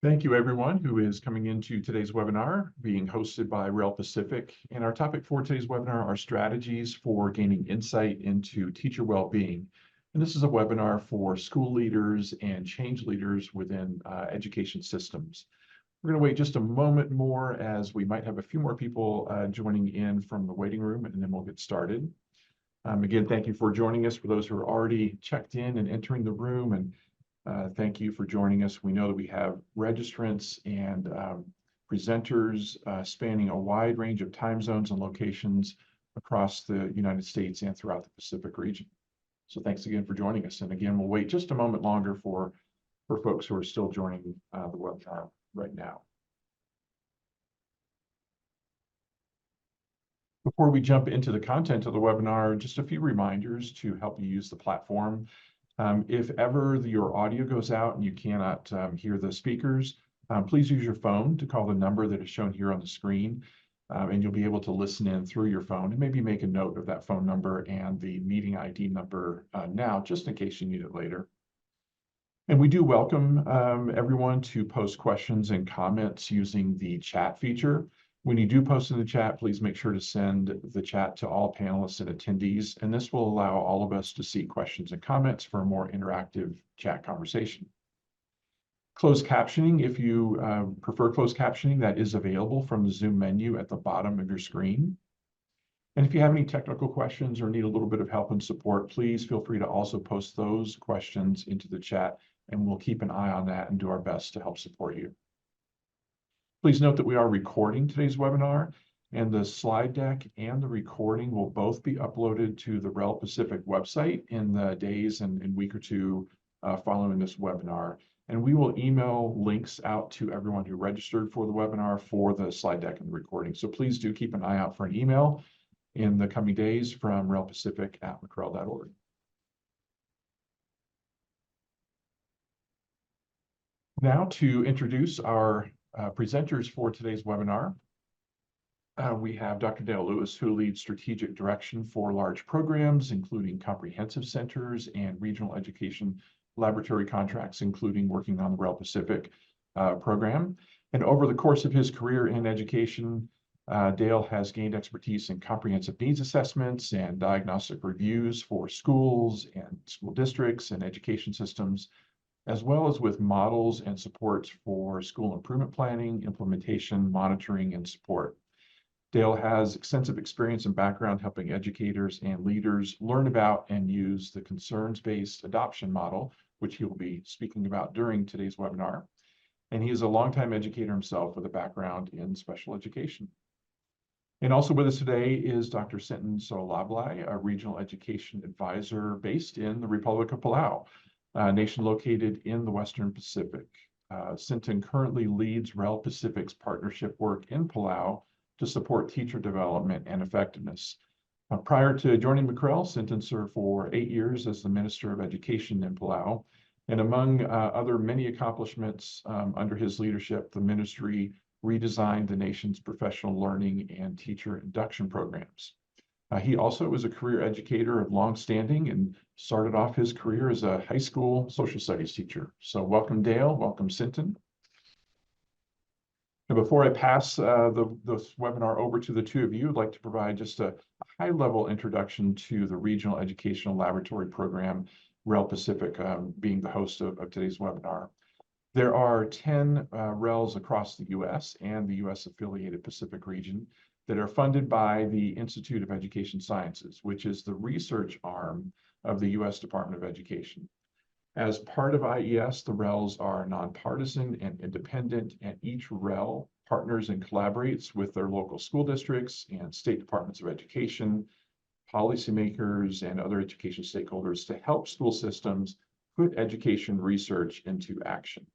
Thank you, everyone who is coming into today's webinar being hosted by REL Pacific. And our topic for today's webinar are strategies for gaining insight into teacher well-being. And this is a webinar for school leaders and change leaders within education systems. We're going to wait just a moment more as we might have a few more people joining in from the waiting room, and then we'll get started. Again, thank you for joining us for those who are already checked in and entering the room, and thank you for joining us. We know that we have registrants and presenters spanning a wide range of time zones and locations across the United States and throughout the Pacific region. So thanks again for joining us. And again, we'll wait just a moment longer for folks who are still joining the webinar right now. Before we jump into the content of the webinar, just a few reminders to help you use the platform. If ever your audio goes out and you cannot hear the speakers, please use your phone to call the number that is shown here on the screen, and you'll be able to listen in through your phone and maybe make a note of that phone number and the meeting ID number now, just in case you need it later. And we do welcome everyone to post questions and comments using the chat feature. When you do post in the chat, please make sure to send the chat to all panelists and attendees, and this will allow all of us to see questions and comments for a more interactive chat conversation. Closed captioning, if you prefer closed captioning, that is available from the Zoom menu at the bottom of your screen. And if you have any technical questions or need a little bit of help and support, please feel free to also post those questions into the chat, and we'll keep an eye on that and do our best to help support you. Please note that we are recording today's webinar, and the slide deck and the recording will both be uploaded to the REL Pacific website in the days and week or two following this webinar. And we will email links out to everyone who registered for the webinar for the slide deck and the recording. So please do keep an eye out for an email in the coming days from relpacific@mcrel.org. Now to introduce our presenters for today's webinar. We have Dr. Dale Lewis, who leads strategic direction for large programs, including comprehensive centers and regional education laboratory contracts, including working on the REL Pacific program. And over the course of his career in education, Dale has gained expertise in comprehensive needs assessments and diagnostic reviews for schools and school districts and education systems, as well as with models and supports for school improvement planning, implementation, monitoring, and support. Dale has extensive experience and background helping educators and leaders learn about and use the concerns-based adoption model, which he will be speaking about during today's webinar. And he is a longtime educator himself with a background in special education. And also with us today is Dr. Sinton Soalablai, a regional education advisor based in the Republic of Palau, a nation located in the Western Pacific. Sinton currently leads REL Pacific's partnership work in Palau to support teacher development and effectiveness. Prior to joining McREL, Sinton served for 8 years as the Minister of Education in Palau. And among other many accomplishments under his leadership, the ministry redesigned the nation's professional learning and teacher induction programs. He also was a career educator of long standing and started off his career as a high school social studies teacher. So welcome, Dale. Welcome, Sinton. And before I pass this webinar over to the two of you, I'd like to provide just a high-level introduction to the Regional Educational Laboratory Program, REL Pacific, being the host of today's webinar. There are 10 RELs across the U.S. and the U.S. affiliated Pacific region that are funded by the Institute of Education Sciences, which is the research arm of the U.S. Department of Education. As part of IES, the RELs are nonpartisan and independent, and each REL partners and collaborates with their local school districts and state departments of education, policymakers, and other education stakeholders to help school systems put education research into action.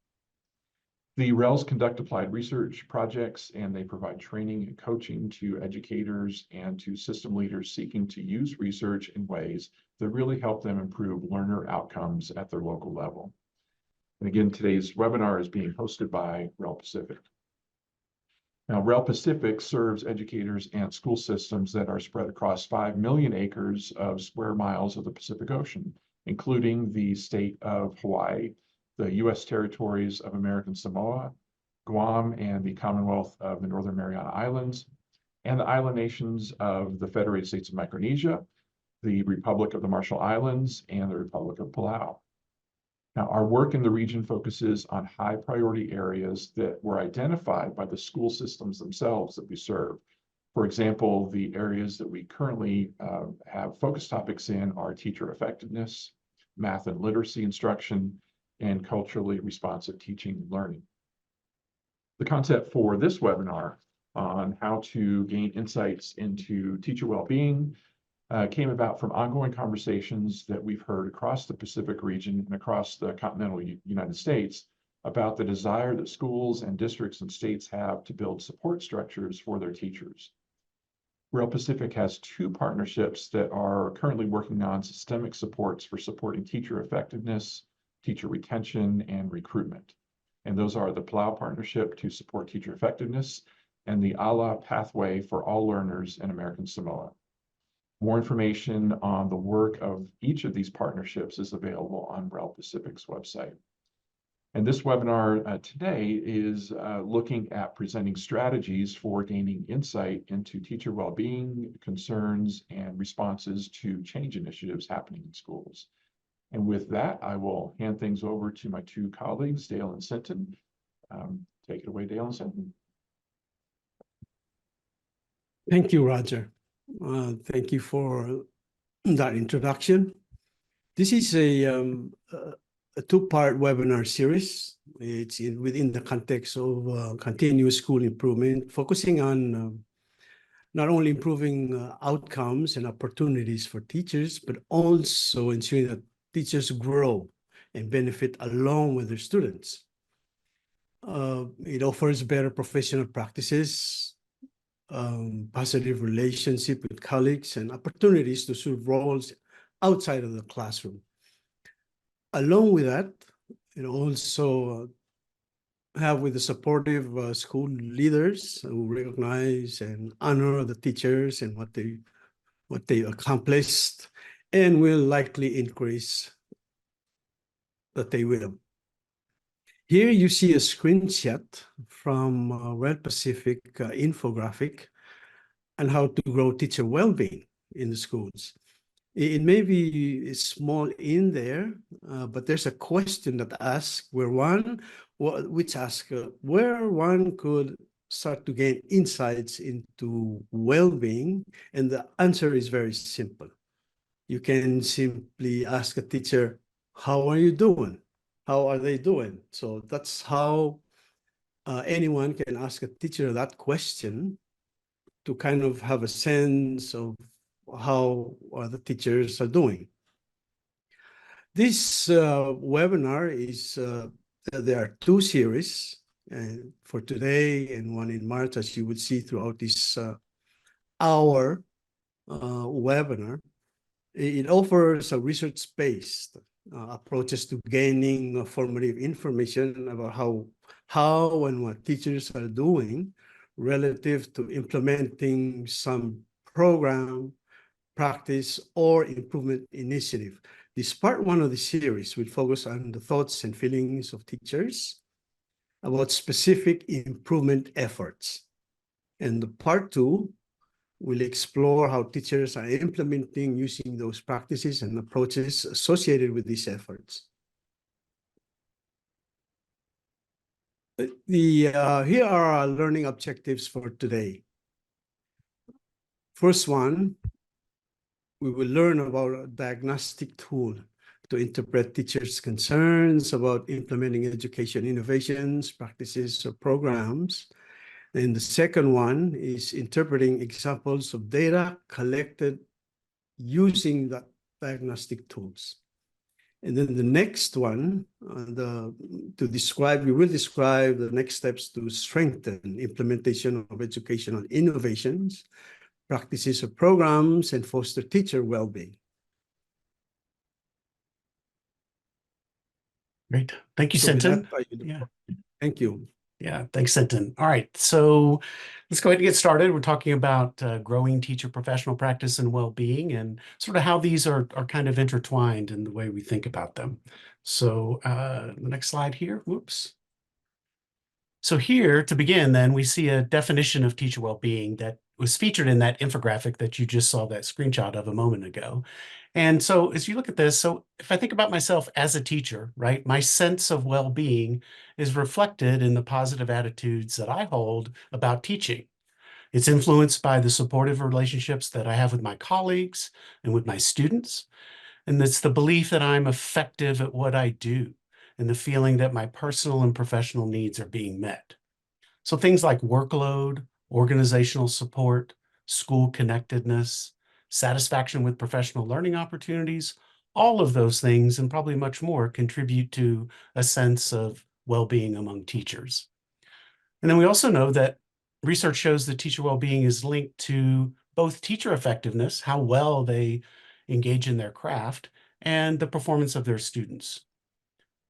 The RELs conduct applied research projects, and they provide training and coaching to educators and to system leaders seeking to use research in ways that really help them improve learner outcomes at their local level. And again, today's webinar is being hosted by REL Pacific. Now, REL Pacific serves educators and school systems that are spread across 5 million acres of square miles of the Pacific Ocean, including the state of Hawaii, the U.S. territories of American Samoa, Guam, and the Commonwealth of the Northern Mariana Islands, and the island nations of the Federated States of Micronesia, the Republic of the Marshall Islands, and the Republic of Palau. Now, our work in the region focuses on high priority areas that were identified by the school systems themselves that we serve. For example, the areas that we currently have focus topics in are teacher effectiveness, math and literacy instruction, and culturally responsive teaching and learning. The concept for this webinar on how to gain insights into teacher well-being came about from ongoing conversations that we've heard across the Pacific region and across the continental United States about the desire that schools and districts and states have to build support structures for their teachers. REL Pacific has two partnerships that are currently working on systemic supports for supporting teacher effectiveness, teacher retention, and recruitment. And those are the Palau Partnership to support teacher effectiveness and the ALA Pathway for All Learners in American Samoa. More information on the work of each of these partnerships is available on REL Pacific's website. And this webinar today is looking at presenting strategies for gaining insight into teacher well-being, concerns, and responses to change initiatives happening in schools. And with that, I will hand things over to my two colleagues, Dale and Sinton. Take it away, Dale and Sinton. Thank you, Roger. Thank you for that introduction. This is a two-part webinar series. It's within the context of continuous school improvement, focusing on not only improving outcomes and opportunities for teachers, but also ensuring that teachers grow and benefit along with their students. It offers better professional practices, positive relationship with colleagues, and opportunities to serve roles outside of the classroom. Along with that, it also have with the supportive school leaders who recognize and honor the teachers and what they accomplished, and will likely increase that they will. Here you see a screenshot from REL Pacific infographic on how to grow teacher well-being in the schools. It may be small in there, but there's a question that asks where one could start to gain insights into well-being, and the answer is very simple. You can simply ask a teacher, how are you doing? How are they doing? So that's how anyone can ask a teacher that question to kind of have a sense of how the teachers are doing. This webinar is, there are two series for today and one in March, as you would see throughout this hour webinar. It offers a research-based approaches to gaining formative information about how and what teachers are doing relative to implementing some program, practice, or improvement initiative. This part one of the series will focus on the thoughts and feelings of teachers about specific improvement efforts. And the part two will explore how teachers are implementing using those practices and approaches associated with these efforts. Here are our learning objectives for today. First one, we will learn about a diagnostic tool to interpret teachers' concerns about implementing education innovations, practices, or programs. And the second one is interpreting examples of data collected using the diagnostic tools. And then the next one, we will describe the next steps to strengthen implementation of educational innovations, practices or programs, and foster teacher well-being. Great. Thank you, Sinton. Yeah. Thank you. Yeah, thanks, Sinton. All right, so let's go ahead and get started. We're talking about growing teacher professional practice and well-being, and sort of how these are kind of intertwined in the way we think about them. So the next slide here, whoops. So here, to begin, then, we see a definition of teacher well-being that was featured in that infographic that you just saw that screenshot of a moment ago. And so as you look at this, so if I think about myself as a teacher, right, my sense of well-being is reflected in the positive attitudes that I hold about teaching. It's influenced by the supportive relationships that I have with my colleagues and with my students. And it's the belief that I'm effective at what I do and the feeling that my personal and professional needs are being met. So things like workload, organizational support, school connectedness, satisfaction with professional learning opportunities, all of those things and probably much more contribute to a sense of well-being among teachers. And then we also know that research shows that teacher well-being is linked to both teacher effectiveness, how well they engage in their craft, and the performance of their students.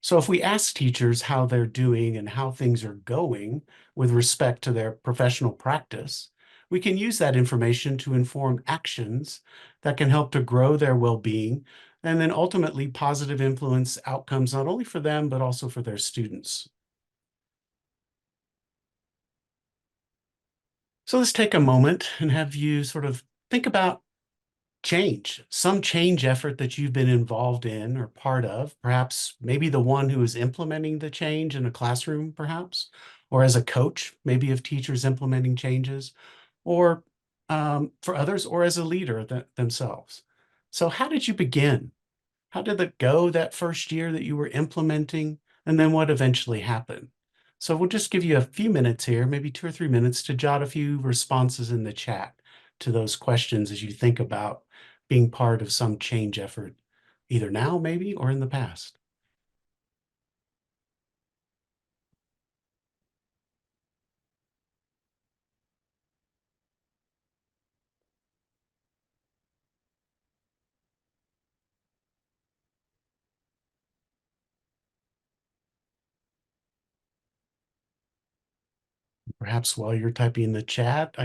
So if we ask teachers how they're doing and how things are going with respect to their professional practice, we can use that information to inform actions that can help to grow their well-being and then ultimately positive influence outcomes not only for them, but also for their students. So let's take a moment and have you sort of think about change, some change effort that you've been involved in or part of, perhaps maybe the one who is implementing the change in a classroom, perhaps, or as a coach, maybe of teachers implementing changes, or for others, or as a leader themselves. So how did you begin? How did it go that first year that you were implementing? And then what eventually happened? So we'll just give you a few minutes here, maybe 2 or 3 minutes to jot a few responses in the chat to those questions as you think about being part of some change effort, either now maybe or in the past. Perhaps while you're typing in the chat,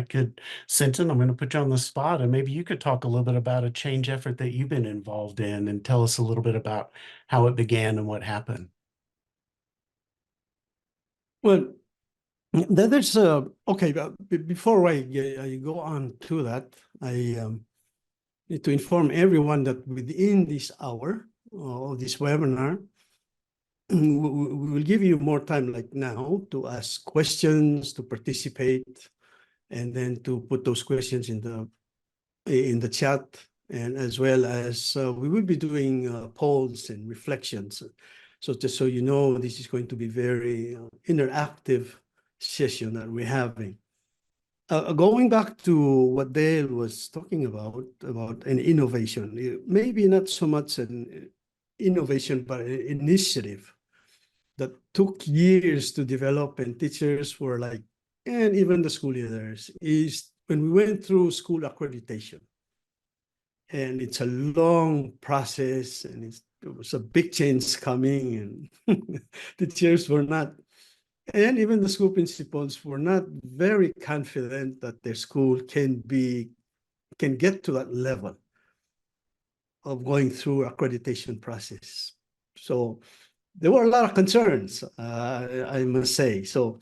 Sinton, I'm going to put you on the spot, and maybe you could talk a little bit about a change effort that you've been involved in and tell us a little bit about how it began and what happened. Well, there's okay, before I go on to that, I need to inform everyone that within this hour of this webinar, we will give you more time like now to ask questions, to participate, and then to put those questions in the chat, and as well as we will be doing polls and reflections. So just so you know, this is going to be very interactive session that we're having. Going back to what Dale was talking about an innovation, maybe not so much an innovation, but an initiative that took years to develop, and teachers were like, and even the school leaders, is when we went through school accreditation. And it's a long process, and there was a big change coming, and teachers were not, and even the school principals were not very confident that their school can get to that level of going through accreditation process. So there were a lot of concerns, I must say. So,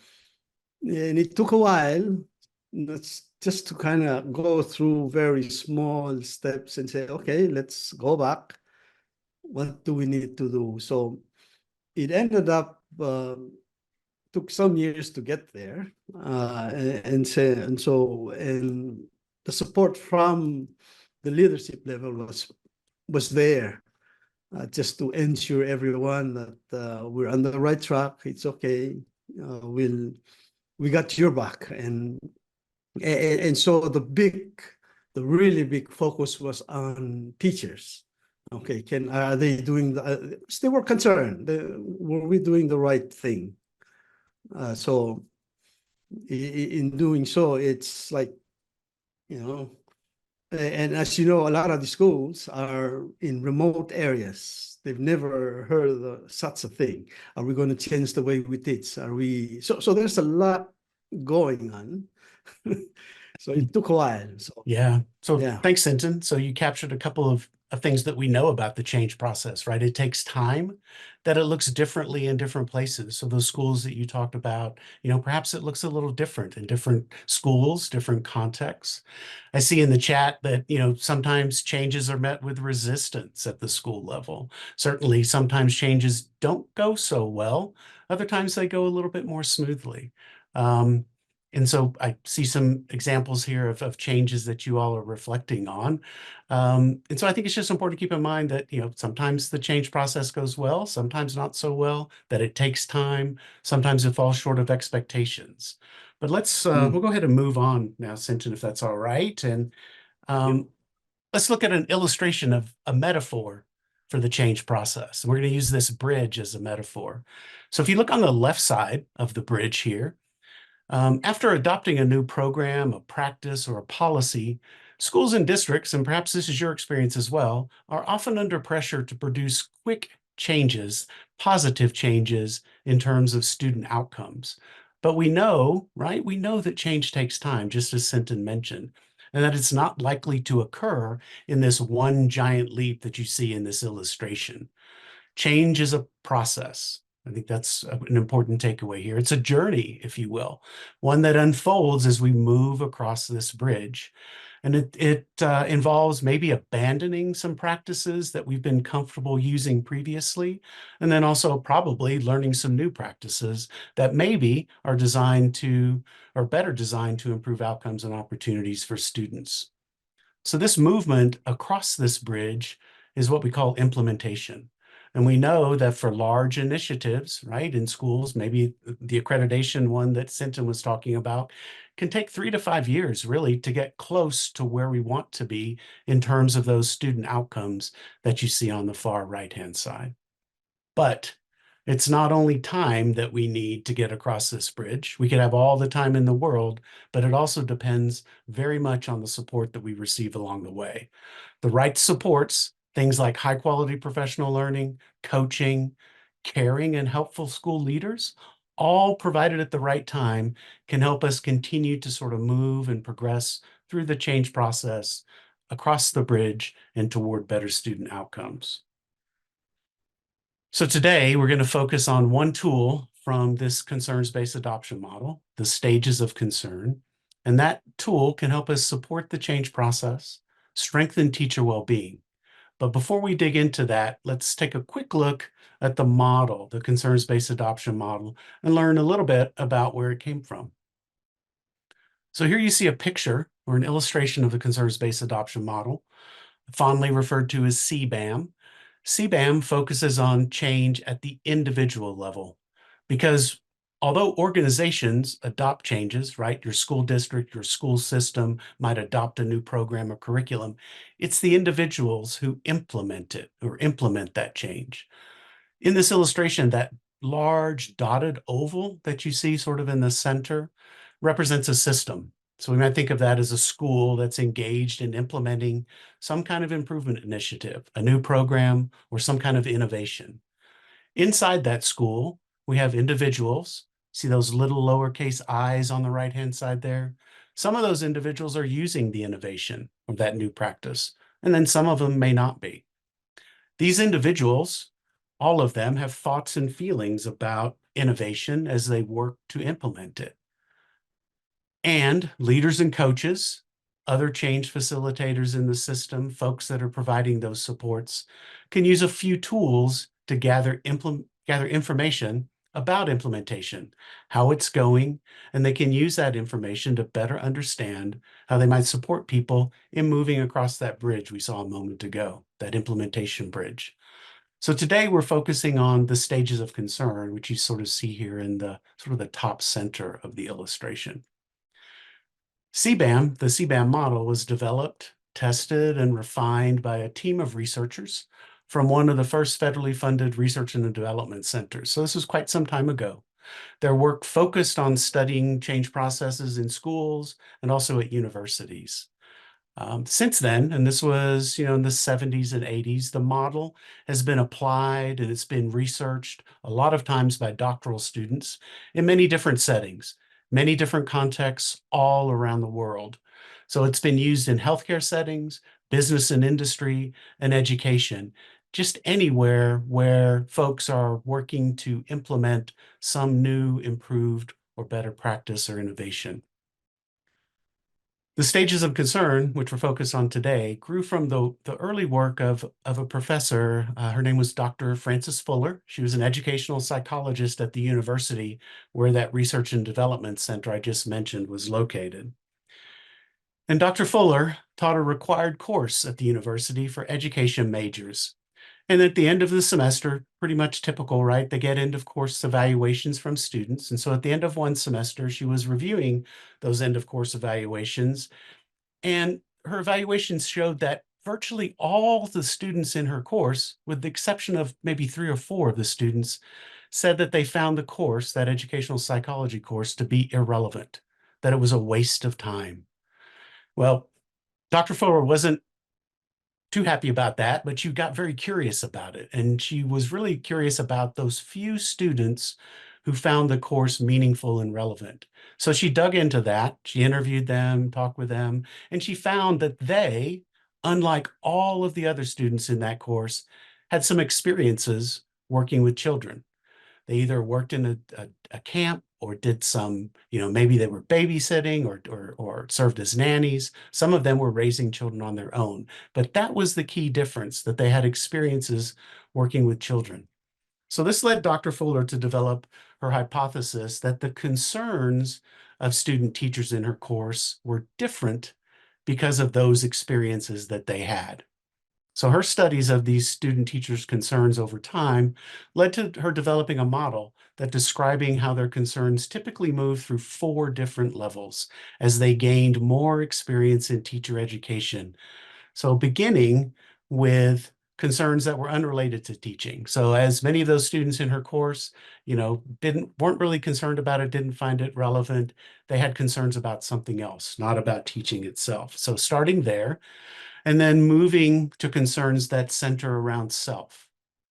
and it took a while, just to kind of go through very small steps and say, okay, let's go back. What do we need to do? So it ended up, took some years to get there. And the support from the leadership level was there. Just to ensure everyone that we're on the right track. It's okay. We got your back, and so the really big focus was on teachers. Okay, are they doing they were concerned. Were we doing the right thing? So in doing so, it's like, and as you know, a lot of the schools are in remote areas. They've never heard of such a thing. Are we going to change the way we teach? Are we? So there's a lot going on. So it took a while. So Yeah. So yeah. thanks, Sinton. So you captured a couple of things that we know about the change process, right? It takes time, that it looks differently in different places. So those schools that you talked about, perhaps it looks a little different in different schools, different contexts. I see in the chat that, sometimes changes are met with resistance at the school level. Certainly, sometimes changes don't go so well. Other times they go a little bit more smoothly. And so I see some examples here of changes that you all are reflecting on. And so I think it's just important to keep in mind that, sometimes the change process goes well, sometimes not so well, that it takes time. Sometimes it falls short of expectations. But we'll go ahead and move on now, Sinton, if that's all right. And let's look at an illustration of a metaphor for the change process. And we're going to use this bridge as a metaphor. So if you look on the left side of the bridge here, after adopting a new program, a practice, or a policy, schools and districts, and perhaps this is your experience as well, are often under pressure to produce quick changes, positive changes in terms of student outcomes. But we know, right? We know that change takes time, just as Sinton mentioned, and that it's not likely to occur in this one giant leap that you see in this illustration. Change is a process. I think that's an important takeaway here. It's a journey, if you will, one that unfolds as we move across this bridge. And it involves maybe abandoning some practices that we've been comfortable using previously, and then also probably learning some new practices that maybe are better designed to improve outcomes and opportunities for students. So this movement across this bridge is what we call implementation. And we know that for large initiatives, right, in schools, maybe the accreditation one that Sinton was talking about, can take 3 to 5 years really to get close to where we want to be in terms of those student outcomes that you see on the far right-hand side. But it's not only time that we need to get across this bridge. We could have all the time in the world, but it also depends very much on the support that we receive along the way. The right supports, things like high quality professional learning, coaching, caring and helpful school leaders, all provided at the right time, can help us continue to sort of move and progress through the change process, across the bridge, and toward better student outcomes. So today we're going to focus on one tool from this concerns-based adoption model, the stages of concern. And that tool can help us support the change process, strengthen teacher well-being. But before we dig into that, let's take a quick look at the model, the concerns-based adoption model, and learn a little bit about where it came from. So here you see a picture or an illustration of the concerns-based adoption model, fondly referred to as CBAM. CBAM focuses on change at the individual level because although organizations adopt changes, right? Your school district, your school system might adopt a new program or curriculum. It's the individuals who implement it or implement that change. In this illustration, that large dotted oval that you see sort of in the center represents a system. So we might think of that as a school that's engaged in implementing some kind of improvement initiative, a new program, or some kind of innovation. Inside that school, we have individuals. See those little lowercase i's on the right-hand side there? Some of those individuals are using the innovation of that new practice, and then some of them may not be. These individuals, all of them, have thoughts and feelings about innovation as they work to implement it. And leaders and coaches, other change facilitators in the system, folks that are providing those supports, can use a few tools to gather information about implementation, how it's going, and they can use that information to better understand how they might support people in moving across that bridge we saw a moment ago, that implementation bridge. So today we're focusing on the stages of concern, which you sort of see here in the sort of the top center of the illustration. CBAM, the CBAM model, was developed, tested, and refined by a team of researchers from one of the first federally funded research and development centers. So this was quite some time ago. Their work focused on studying change processes in schools and also at universities. Since then, and this was, in the 70s and 80s, the model has been applied and it's been researched a lot of times by doctoral students in many different settings, many different contexts all around the world. So it's been used in healthcare settings, business and industry, and education, just anywhere where folks are working to implement some new, improved, or better practice or innovation. The stages of concern, which we're focused on today, grew from the early work of a professor. Her name was Dr. Frances Fuller. She was an educational psychologist at the university where that research and development center I just mentioned was located. And Dr. Fuller taught a required course at the university for education majors. And at the end of the semester, pretty much typical, right? They get end of course evaluations from students. And so at the end of one semester, she was reviewing those end of course evaluations. And her evaluations showed that virtually all the students in her course, with the exception of maybe 3 or 4 of the students, said that they found the course, that educational psychology course, to be irrelevant, that it was a waste of time. Well, Dr. Fuller wasn't too happy about that, but she got very curious about it. And she was really curious about those few students who found the course meaningful and relevant. So she dug into that. She interviewed them, talked with them, and she found that they, unlike all of the other students in that course, had some experiences working with children. They either worked in a camp or did some, maybe they were babysitting or served as nannies. Some of them were raising children on their own. But that was the key difference, that they had experiences working with children. So this led Dr. Fuller to develop her hypothesis that the concerns of student teachers in her course were different because of those experiences that they had. So her studies of these student teachers' concerns over time led to her developing a model that describing how their concerns typically move through 4 different levels as they gained more experience in teacher education. So beginning with concerns that were unrelated to teaching. So as many of those students in her course, weren't really concerned about it, didn't find it relevant, they had concerns about something else, not about teaching itself. So starting there, and then moving to concerns that center around self.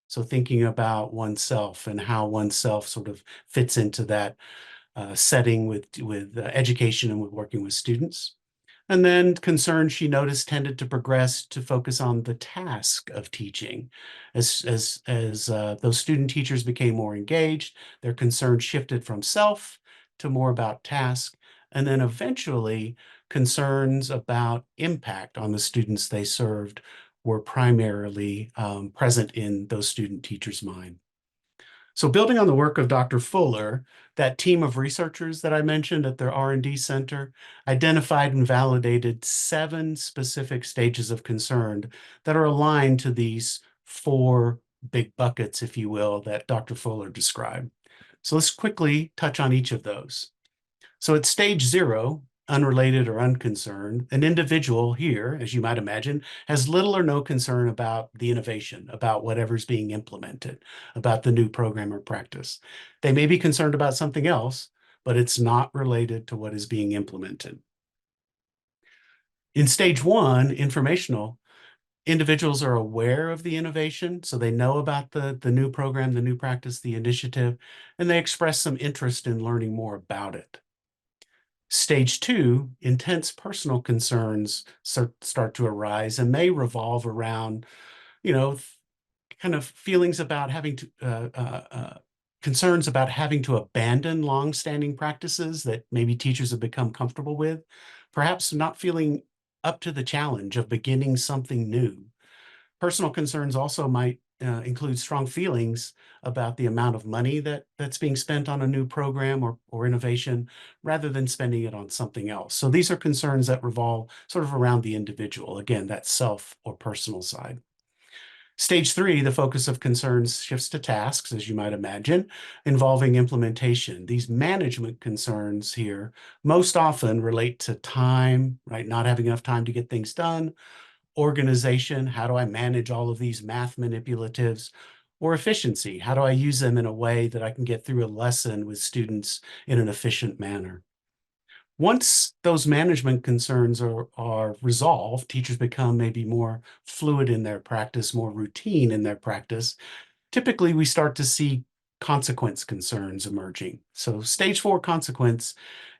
So thinking about oneself and how oneself sort of fits into that setting with education and with working with students. And then concerns she noticed tended to progress to focus on the task of teaching. As those student teachers became more engaged, their concerns shifted from self to more about task. And then eventually concerns about impact on the students they served were primarily present in those student teachers' mind. So building on the work of Dr. Fuller, that team of researchers that I mentioned at their R&D center identified and validated 7 specific stages of concern that are aligned to these 4 big buckets, if you will, that Dr. Fuller described. So let's quickly touch on each of those. So at stage 0, unrelated or unconcerned, an individual here, as you might imagine, has little or no concern about the innovation, about whatever's being implemented, about the new program or practice. They may be concerned about something else, but it's not related to what is being implemented. In stage 1, informational, individuals are aware of the innovation, so they know about the new program, the new practice, the initiative, and they express some interest in learning more about it. Stage 2, intense personal concerns start to arise and may revolve around, kind of feelings about having to, concerns about having to abandon long-standing practices that maybe teachers have become comfortable with, perhaps not feeling up to the challenge of beginning something new. Personal concerns also might include strong feelings about the amount of money that's being spent on a new program or innovation rather than spending it on something else. So these are concerns that revolve sort of around the individual, again, that self or personal side. Stage 3, the focus of concerns shifts to tasks, as you might imagine, involving implementation. These management concerns here most often relate to time, right? Not having enough time to get things done, organization, how do I manage all of these math manipulatives, or efficiency, how do I use them in a way that I can get through a lesson with students in an efficient manner. Once those management concerns are resolved, teachers become maybe more fluid in their practice, more routine in their practice. Typically, we start to see consequence concerns emerging. So stage 4 consequence,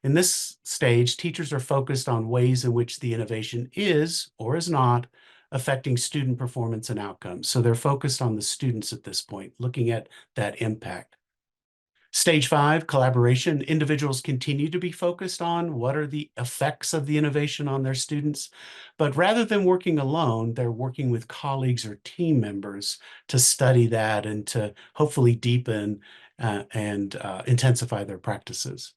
in this stage, teachers are focused on ways in which the innovation is or is not affecting student performance and outcomes. So they're focused on the students at this point, looking at that impact. Stage 5, collaboration. Individuals continue to be focused on what are the effects of the innovation on their students, but rather than working alone, they're working with colleagues or team members to study that and to hopefully deepen and intensify their practices.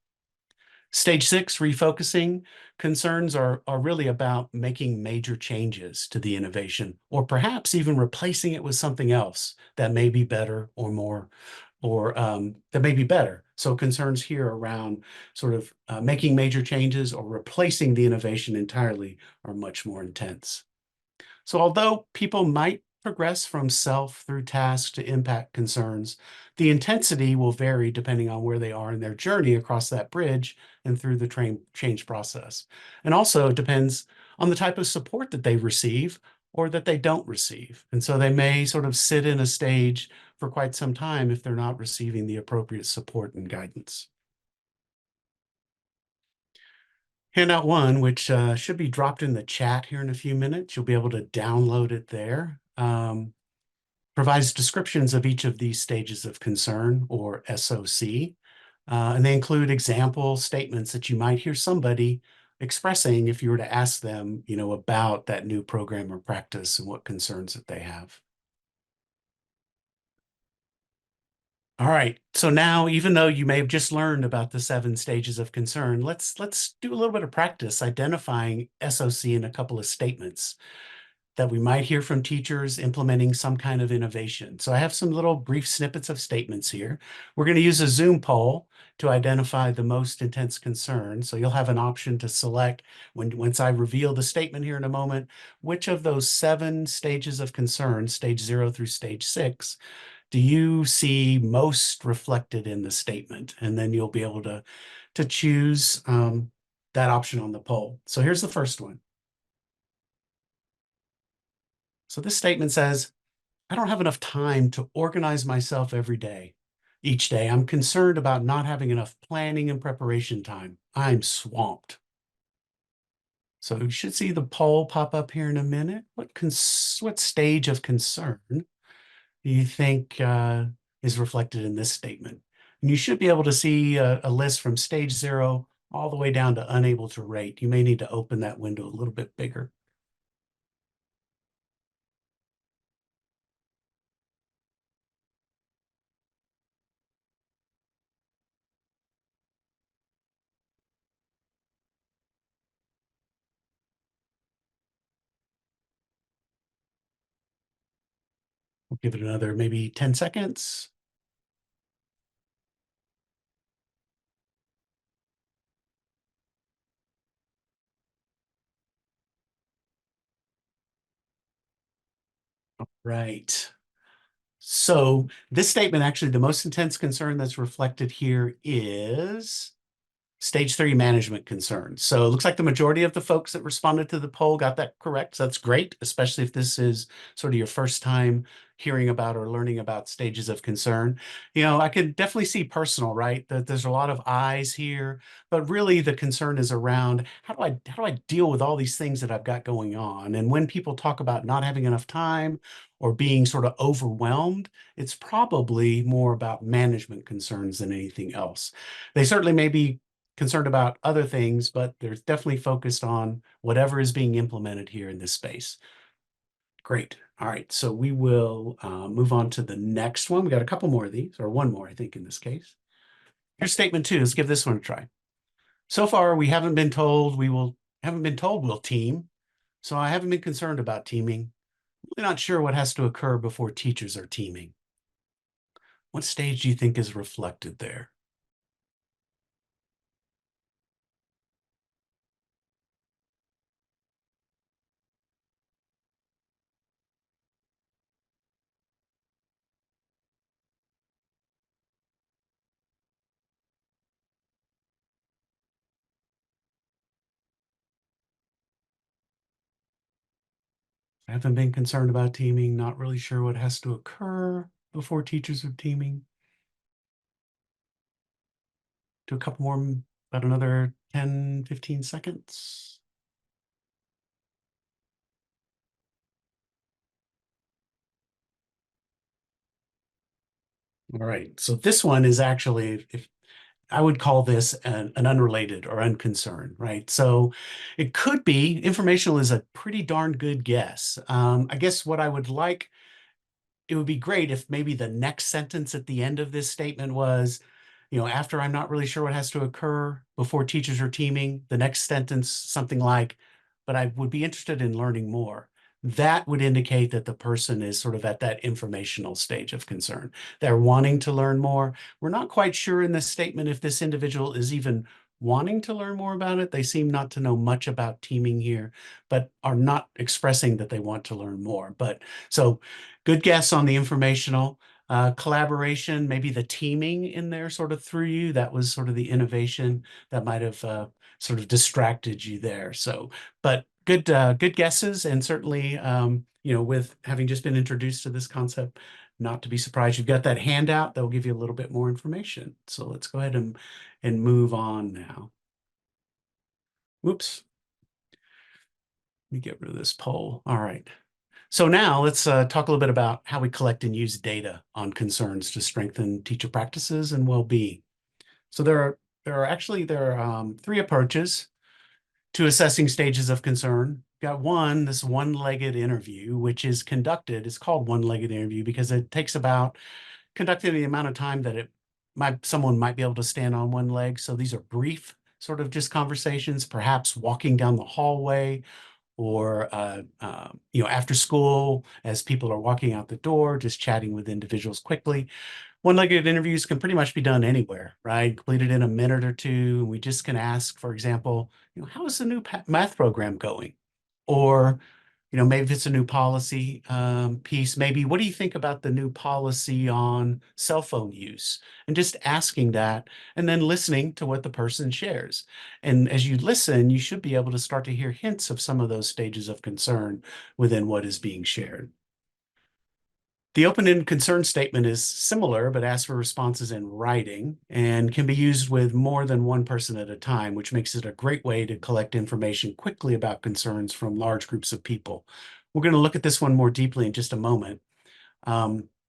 Stage 6, refocusing. Concerns are really about making major changes to the innovation, or perhaps even replacing it with something else that may be better or more, or that may be better. So concerns here around sort of making major changes or replacing the innovation entirely are much more intense. So although people might progress from self through tasks to impact concerns, the intensity will vary depending on where they are in their journey across that bridge and through the change process. And also it depends on the type of support that they receive or that they don't receive. And so they may sort of sit in a stage for quite some time if they're not receiving the appropriate support and guidance. Handout 1, which should be dropped in the chat here in a few minutes. You'll be able to download it there. Provides descriptions of each of these stages of concern, or SOC, and they include example statements that you might hear somebody expressing if you were to ask them, about that new program or practice and what concerns that they have. All right, so now, even though you may have just learned about the 7 stages of concern, let's do a little bit of practice identifying SOC in a couple of statements that we might hear from teachers implementing some kind of innovation. So I have some little brief snippets of statements here. We're going to use a Zoom poll to identify the most intense concern. So you'll have an option to select, once I reveal the statement here in a moment, which of those 7 stages of concern, stage 0 through stage 6, do you see most reflected in the statement? And then you'll be able to choose that option on the poll. So here's the first one. So this statement says, I don't have enough time to organize myself every day. Each day, I'm concerned about not having enough planning and preparation time. I'm swamped. So you should see the poll pop up here in a minute. What stage of concern do you think is reflected in this statement? And you should be able to see a list from stage 0 all the way down to unable to rate. You may need to open that window a little bit bigger. We'll give it another maybe 10 seconds. Right. So this statement, actually, the most intense concern that's reflected here is stage 3 management concerns. So it looks like the majority of the folks that responded to the poll got that correct. So that's great, especially if this is sort of your first time hearing about or learning about stages of concern. I could definitely see personal, right? That there's a lot of eyes here, but really the concern is around how do I deal with all these things that I've got going on? And when people talk about not having enough time or being sort of overwhelmed, it's probably more about management concerns than anything else. They certainly may be concerned about other things, but they're definitely focused on whatever is being implemented here in this space. Great. All right, so we will move on to the next one. We got a couple more of these, or one more, I think, in this case. Here's statement 2. Let's give this one a try. So far, we haven't been told we'll team, so I haven't been concerned about teaming. Really not sure what has to occur before teachers are teaming. What stage do you think is reflected there? I haven't been concerned about teaming, not really sure what has to occur before teachers are teaming. Do a couple more, about another 10, 15 seconds. All right, so this one is actually, if I would call this an unrelated or unconcerned, right? So it could be, informational is a pretty darn good guess. I guess what I would like, it would be great if maybe the next sentence at the end of this statement was, after I'm not really sure what has to occur before teachers are teaming, the next sentence, something like, but I would be interested in learning more. That would indicate that the person is sort of at that informational stage of concern. They're wanting to learn more. We're not quite sure in this statement if this individual is even wanting to learn more about it. They seem not to know much about teaming here, but are not expressing that they want to learn more. But so good guess on the informational. Collaboration, maybe the teaming in there sort of threw you. That was sort of the innovation that might have sort of distracted you there. So, but good guesses, and certainly, with having just been introduced to this concept, not to be surprised. You've got that handout that will give you a little bit more information. So let's go ahead and move on now. Whoops. Let me get rid of this poll. All right. So now let's talk a little bit about how we collect and use data on concerns to strengthen teacher practices and well-being. So there are three approaches to assessing stages of concern. Got one, this one-legged interview, which is conducted. It's called one-legged interview because it takes about conducting the amount of time that someone might be able to stand on one leg. So these are brief, sort of just conversations, perhaps walking down the hallway, or after school as people are walking out the door, just chatting with individuals quickly. One-legged interviews can pretty much be done anywhere, right? Completed in a minute or two. We just can ask, for example, how is the new math program going? Or, maybe if it's a new policy piece, maybe what do you think about the new policy on cell phone use? And just asking that and then listening to what the person shares. And as you listen, you should be able to start to hear hints of some of those stages of concern within what is being shared. The open-ended concern statement is similar, but asks for responses in writing and can be used with more than one person at a time, which makes it a great way to collect information quickly about concerns from large groups of people. We're going to look at this one more deeply in just a moment.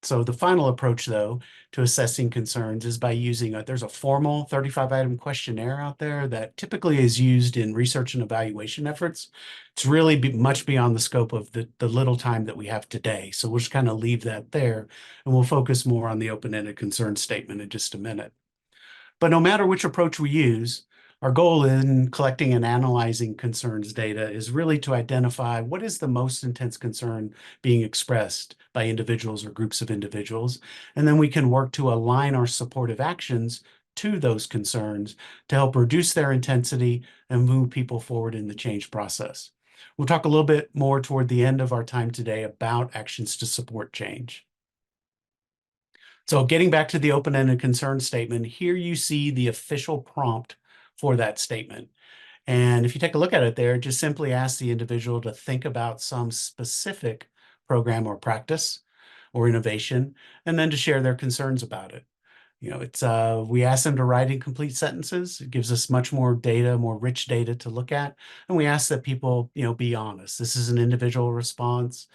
So the final approach, though, to assessing concerns is by using there's a formal 35-item questionnaire out there that typically is used in research and evaluation efforts. It's really much beyond the scope of the little time that we have today. So we'll just kind of leave that there, and we'll focus more on the open-ended concern statement in just a minute. But no matter which approach we use, our goal in collecting and analyzing concerns data is really to identify what is the most intense concern being expressed by individuals or groups of individuals. And then we can work to align our supportive actions to those concerns to help reduce their intensity and move people forward in the change process. We'll talk a little bit more toward the end of our time today about actions to support change. So getting back to the open-ended concern statement, here you see the official prompt for that statement. And if you take a look at it there, just simply ask the individual to think about some specific program or practice or innovation, and then to share their concerns about it. We ask them to write in complete sentences. It gives us much more data, more rich data to look at. And we ask that people, be honest. This is an individual response.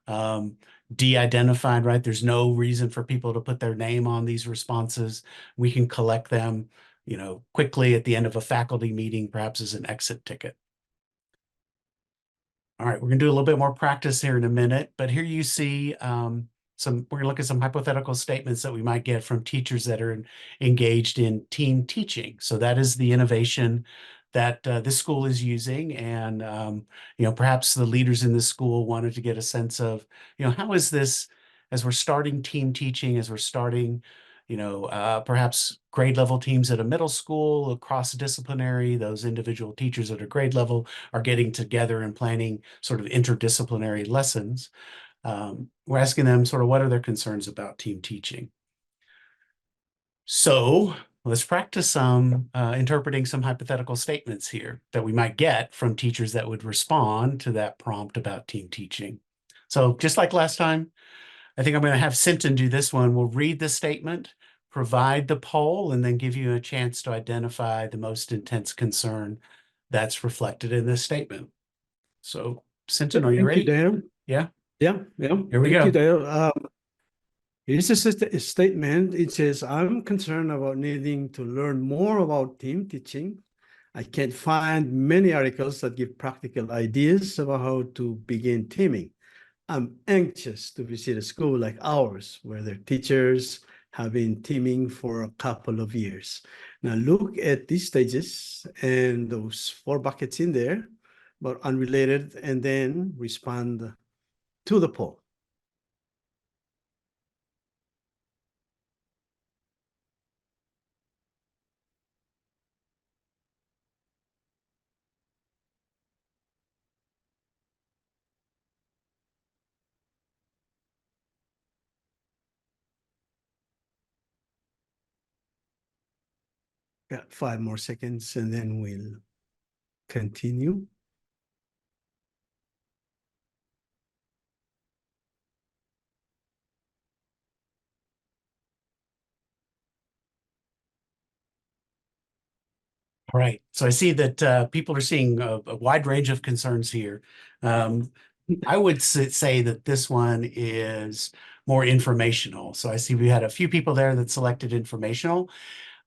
De-identified, right? There's no reason for people to put their name on these responses. We can collect them, quickly at the end of a faculty meeting, perhaps as an exit ticket. All right, we're gonna do a little bit more practice here in a minute, but here you see we're gonna look at some hypothetical statements that we might get from teachers that are engaged in team teaching. So that is the innovation that this school is using. And, perhaps the leaders in this school wanted to get a sense of, how is this, as we're starting team teaching, as we're starting, perhaps grade level teams at a middle school, cross-disciplinary, those individual teachers at a grade level are getting together and planning sort of interdisciplinary lessons. We're asking them sort of what are their concerns about team teaching. So let's practice some interpreting some hypothetical statements here that we might get from teachers that would respond to that prompt about team teaching. So just like last time, I think I'm going to have Sinton do this one. We'll read the statement, provide the poll, and then give you a chance to identify the most intense concern that's reflected in this statement. So, Sinton, are you Thank you, ready? Dale. Yeah. Yeah. Here we Thank you, go. Dale. Here's a statement. It says, I'm concerned about needing to learn more about team teaching. I can't find many articles that give practical ideas about how to begin teaming. I'm anxious to visit a school like ours, where their teachers have been teaming for a couple of years. Now look at these stages and those 4 buckets in there, but unrelated, and then respond to the poll. Got 5 more seconds and then we'll continue. All right. So I see that people are seeing a wide range of concerns here. I would say that this one is more informational. So I see we had a few people there that selected informational.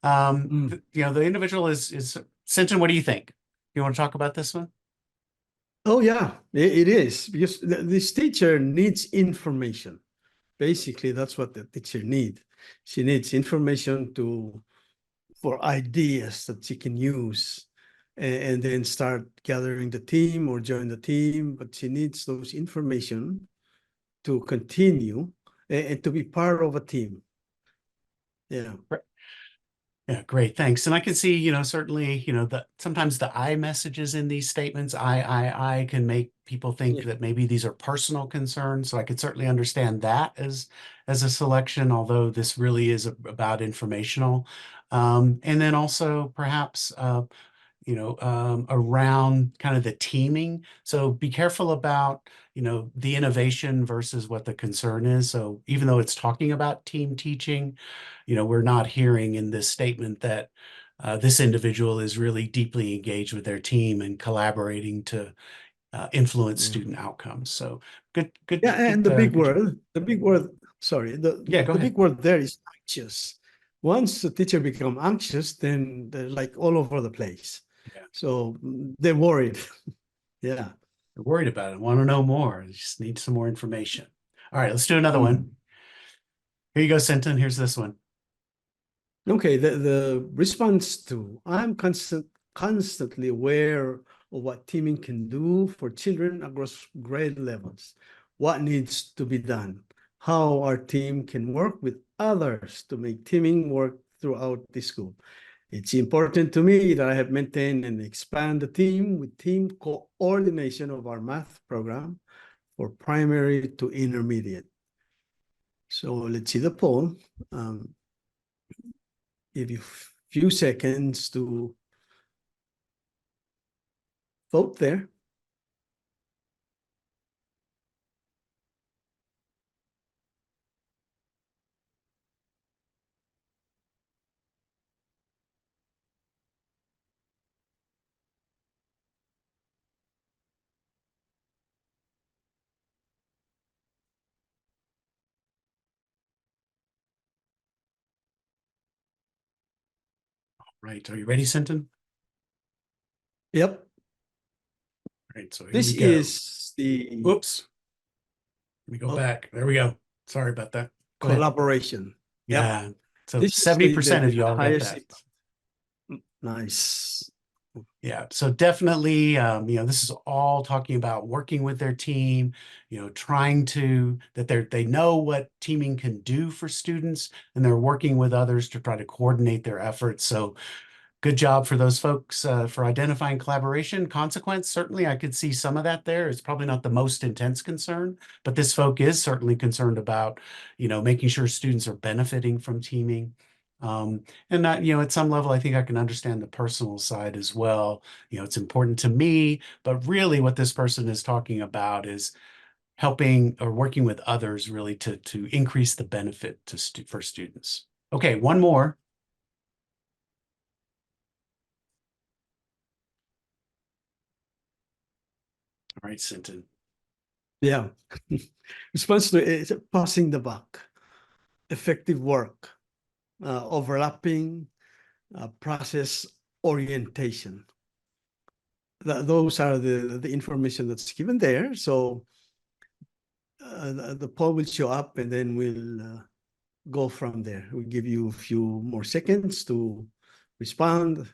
You know, the individual is Sinton. What do you think? You want to talk about this one? Oh yeah, it is, because this teacher needs information. Basically, that's what the teacher needs. She needs information for ideas that she can use, and then start gathering the team or join the team. But she needs those information to continue and to be part of a team. Yeah. Yeah, great, thanks. And I can see, you know, certainly, you know, that sometimes the I messages in these statements, I can make people think that maybe these are personal concerns. So I could certainly understand that as a selection, although this really is about informational. And then also perhaps you know, around kind of the teaming. So be careful about, you know, the innovation versus what the concern is. So even though it's talking about team teaching, you know, we're not hearing in this statement that this individual is really deeply engaged with their team and collaborating to influence student outcomes. So good. Yeah, and the big word, sorry, go the ahead. big word there is anxious. Once the teacher becomes anxious, then they're like all over the place. Yeah. So they're worried. Yeah. They're worried about it, want to know more. They just need some more information. All right, let's do another one. Here you go, Sinton. Here's this one. Okay, the response to, I'm constantly aware of what teaming can do for children across grade levels, what needs to be done, how our team can work with others to make teaming work throughout the school. It's important to me that I have maintained and expand the team with team coordination of our math program for primary to intermediate. So let's see the poll. Give you a few seconds to vote there. Right. Are you ready, Sinton? Yep. All right. So here This we go. is the Whoops. Let me go back. There we go. Sorry about that. Go ahead. collaboration. Yeah. Yep. So This is 70% of you all got highest. that. Nice. Yeah. So definitely, you know, this is all talking about working with their team, you know, trying to, that they know what teaming can do for students, and they're working with others to try to coordinate their efforts. So good job for those folks for identifying collaboration. Consequence, certainly I could see some of that there. It's probably not the most intense concern, but this folk is certainly concerned about, you know, making sure students are benefiting from teaming. And that, you know, at some level, I think I can understand the personal side as well. You know, it's important to me, but really what this person is talking about is helping or working with others really to increase the benefit for students. Okay, one more. All right, Sinton. Yeah. Response to it is passing the buck, effective work, overlapping, process orientation. Those are the information that's given there. So the poll will show up and then we'll go from there. We'll give you a few more seconds to respond.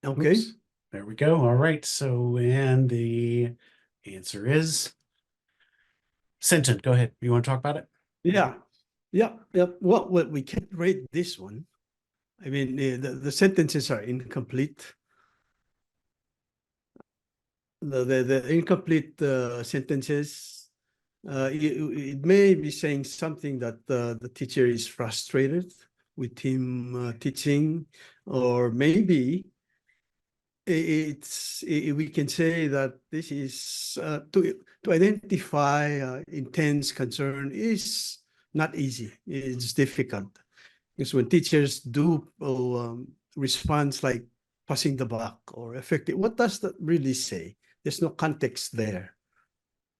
Okay. Oops, there we go. All right. So, and the answer is Sinton. Go ahead. You want to talk about it? Yeah. Well, we can't rate this one. I mean, the sentences are incomplete. The incomplete sentences, it may be saying something that the teacher is frustrated with him teaching, or maybe we can say that this is to identify intense concern is not easy. It's difficult because when teachers do response like passing the buck or effective, what does that really say? There's no context there.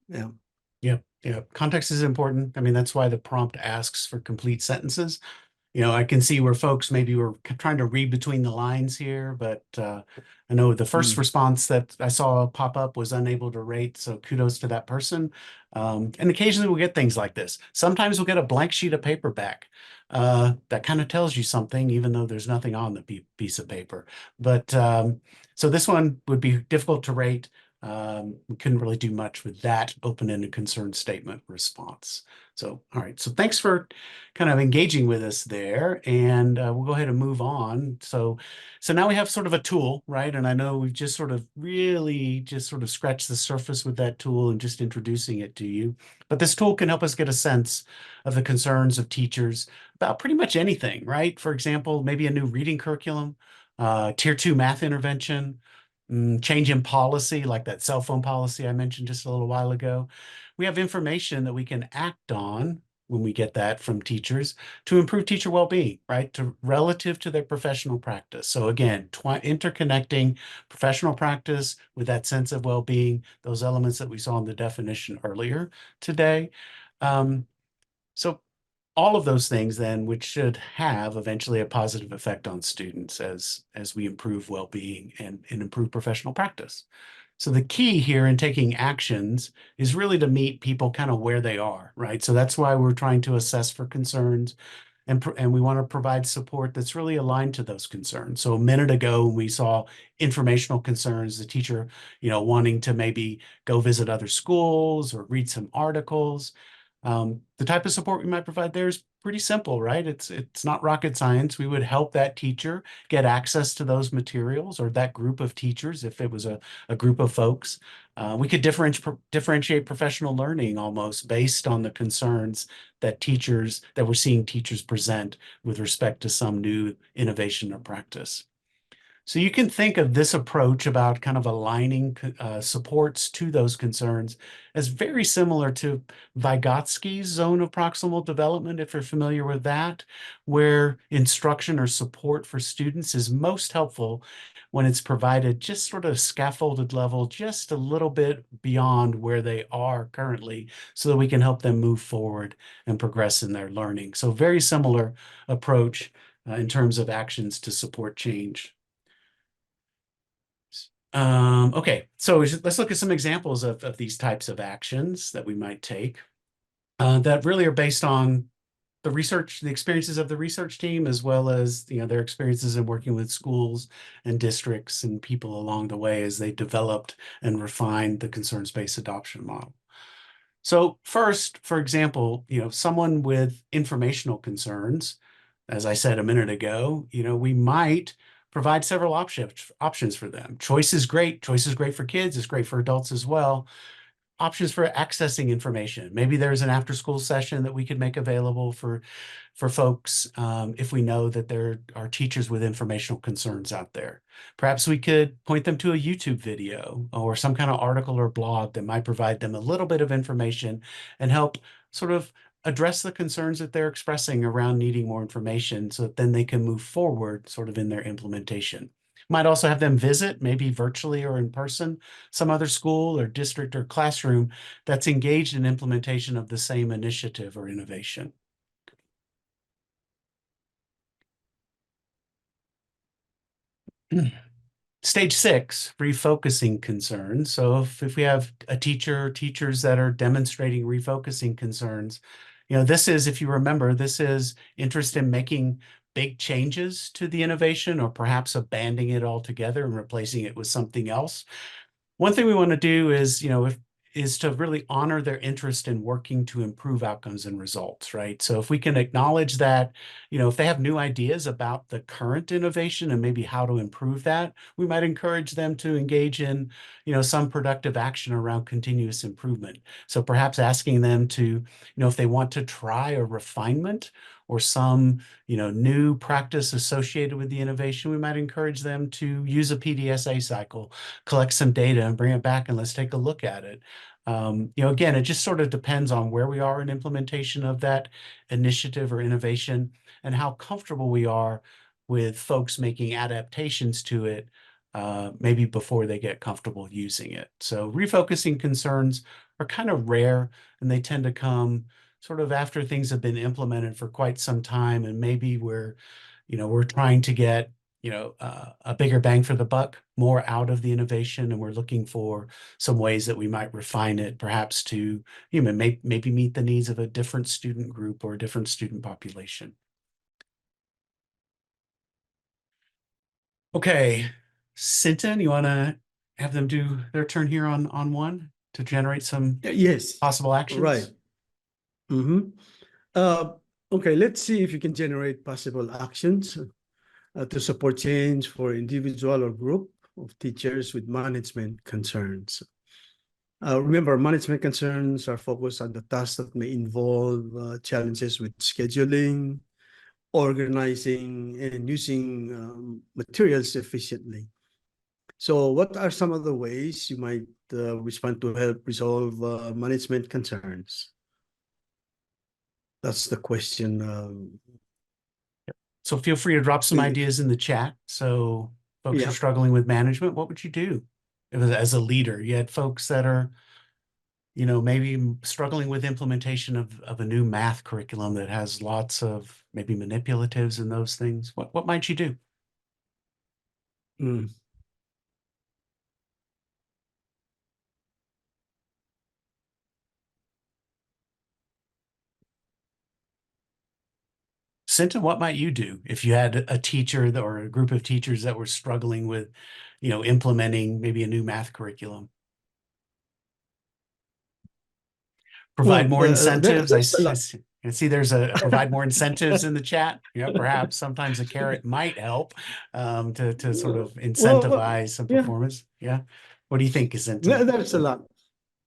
Yeah. Yeah. Context is important. I mean, that's why the prompt asks for complete sentences. You know, I can see where folks maybe were trying to read between the lines here, but I know the first response that I saw pop up was unable to rate. So kudos to that person. And occasionally we'll get things like this. Sometimes we'll get a blank sheet of paper back. That kind of tells you something, even though there's nothing on the piece of paper. But so this one would be difficult to rate. We couldn't really do much with that open-ended concern statement response. So, all right. So thanks for kind of engaging with us there, and we'll go ahead and move on. So now we have sort of a tool, right? And I know we've just sort of really just sort of scratched the surface with that tool and just introducing it to you. But this tool can help us get a sense of the concerns of teachers about pretty much anything, right? For example, maybe a new reading curriculum, tier 2 math intervention, change in policy, like that cell phone policy I mentioned just a little while ago. We have information that we can act on when we get that from teachers to improve teacher well-being, right? Relative to their professional practice. So again, interconnecting professional practice with that sense of well-being, those elements that we saw in the definition earlier today. So all of those things then, which should have eventually a positive effect on students as we improve well-being and improve professional practice. So the key here in taking actions is really to meet people kind of where they are, right? So that's why we're trying to assess for concerns, and we want to provide support that's really aligned to those concerns. So a minute ago, we saw informational concerns, the teacher, wanting to maybe go visit other schools or read some articles. The type of support we might provide there is pretty simple, right? It's not rocket science. We would help that teacher get access to those materials, or that group of teachers if it was a group of folks. We could differentiate professional learning almost based on the concerns that we're seeing teachers present with respect to some new innovation or practice. So you can think of this approach about kind of aligning supports to those concerns as very similar to Vygotsky's zone of proximal development, if you're familiar with that, where instruction or support for students is most helpful when it's provided just sort of scaffolded level, just a little bit beyond where they are currently, so that we can help them move forward and progress in their learning. So very similar approach in terms of actions to support change. Okay, so let's look at some examples of these types of actions that we might take that really are based on the research, the experiences of the research team, as well as their experiences in working with schools and districts and people along the way as they developed and refined the concerns-based adoption model. So first, for example, someone with informational concerns, as I said a minute ago, we might provide several options for them. Choice is great. Choice is great for kids. It's great for adults as well. Options for accessing information. Maybe there's an after-school session that we could make available for folks if we know that there are teachers with informational concerns out there. Perhaps we could point them to a YouTube video or some kind of article or blog that might provide them a little bit of information and help sort of address the concerns that they're expressing around needing more information so that then they can move forward sort of in their implementation. Might also have them visit, maybe virtually or in person, some other school or district or classroom that's engaged in implementation of the same initiative or innovation. Stage 6, refocusing concerns. So if we have a teacher or teachers that are demonstrating refocusing concerns, this is, if you remember, this is interest in making big changes to the innovation or perhaps abandoning it altogether and replacing it with something else. One thing we want to do is, is to really honor their interest in working to improve outcomes and results, right? So if we can acknowledge that, if they have new ideas about the current innovation and maybe how to improve that, we might encourage them to engage in, some productive action around continuous improvement. So perhaps asking them to, if they want to try a refinement or some, new practice associated with the innovation, we might encourage them to use a PDSA cycle, collect some data and bring it back and let's take a look at it. Again, it just sort of depends on where we are in implementation of that initiative or innovation and how comfortable we are with folks making adaptations to it, maybe before they get comfortable using it. So refocusing concerns are kind of rare and they tend to come sort of after things have been implemented for quite some time and maybe we're trying to get a bigger bang for the buck, more out of the innovation, and we're looking for some ways that we might refine it, perhaps to maybe meet the needs of a different student group or a different student population. Okay, Sinton, you want to have them do their turn here on one to generate some Yes, possible actions? right. Okay, let's see if you can generate possible actions to support change for individual or group of teachers with management concerns. Remember, management concerns are focused on the tasks that may involve challenges with scheduling, organizing, and using materials efficiently. So what are some of the ways you might respond to help resolve management concerns? That's the question. So feel free to drop some ideas in the chat. So folks are struggling with management, what would you do? If as a leader, you had folks that are, maybe struggling with implementation of a new math curriculum that has lots of maybe manipulatives and those things. What might you do? Sinton, what might you do if you had a teacher or a group of teachers that were struggling with, implementing maybe a new math curriculum? Provide more incentives. I see there's a provide more incentives in the chat. Yeah, perhaps sometimes a carrot might help to sort of incentivize some performance. Yeah. What do you think, Sinton? There's a lot.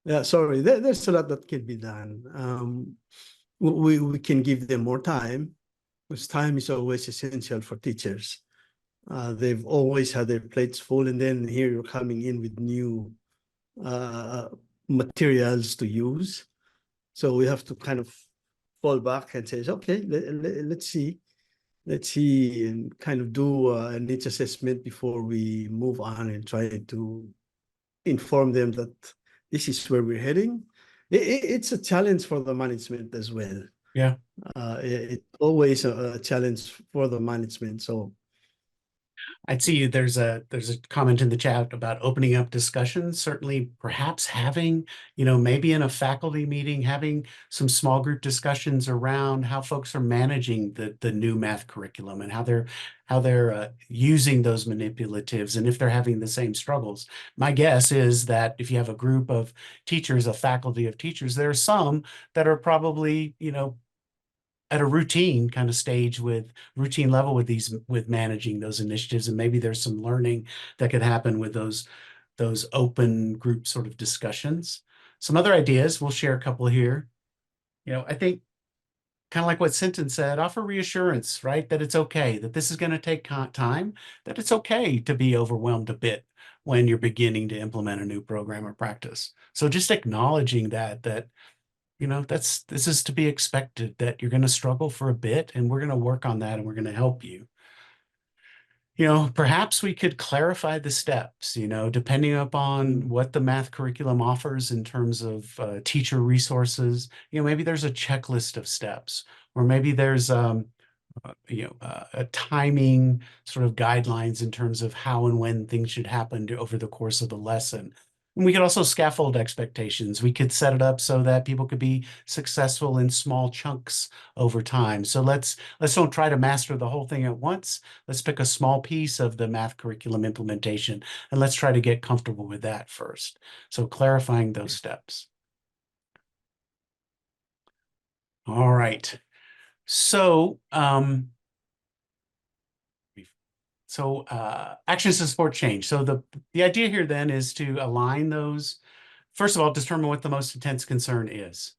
Yeah, sorry. There's a lot that can be done. We can give them more time, because time is always essential for teachers. They've always had their plates full, and then here you're coming in with new materials to use. So we have to kind of fall back and say, okay, let's see, and kind of do a needs assessment before we move on and try to inform them that this is where we're heading. It's a challenge for the management as well. Yeah. It's always a challenge for the management. So I'd see there's a comment in the chat about opening up discussions. Certainly, perhaps having, maybe in a faculty meeting, having some small group discussions around how folks are managing the new math curriculum and how they're using those manipulatives and if they're having the same struggles. My guess is that if you have a group of teachers, a faculty of teachers, there are some that are probably, at a routine kind of stage with routine level with managing those initiatives, and maybe there's some learning that could happen with those open group sort of discussions. Some other ideas, we'll share a couple here. I think kind of like what Sinton said, offer reassurance, right? That it's okay, that this is going to take time, that it's okay to be overwhelmed a bit when you're beginning to implement a new program or practice. So just acknowledging that this is to be expected, that you're going to struggle for a bit, and we're going to work on that, and we're going to help you. Perhaps we could clarify the steps, depending upon what the math curriculum offers in terms of teacher resources. Maybe there's a checklist of steps, or maybe there's a timing sort of guidelines in terms of how and when things should happen over the course of the lesson. And we could also scaffold expectations. We could set it up so that people could be successful in small chunks over time. So let's don't try to master the whole thing at once. Let's pick a small piece of the math curriculum implementation, and let's try to get comfortable with that first. So clarifying those steps. All right. So, actions to support change. So the idea here then is to align those. First of all, determine what the most intense concern is.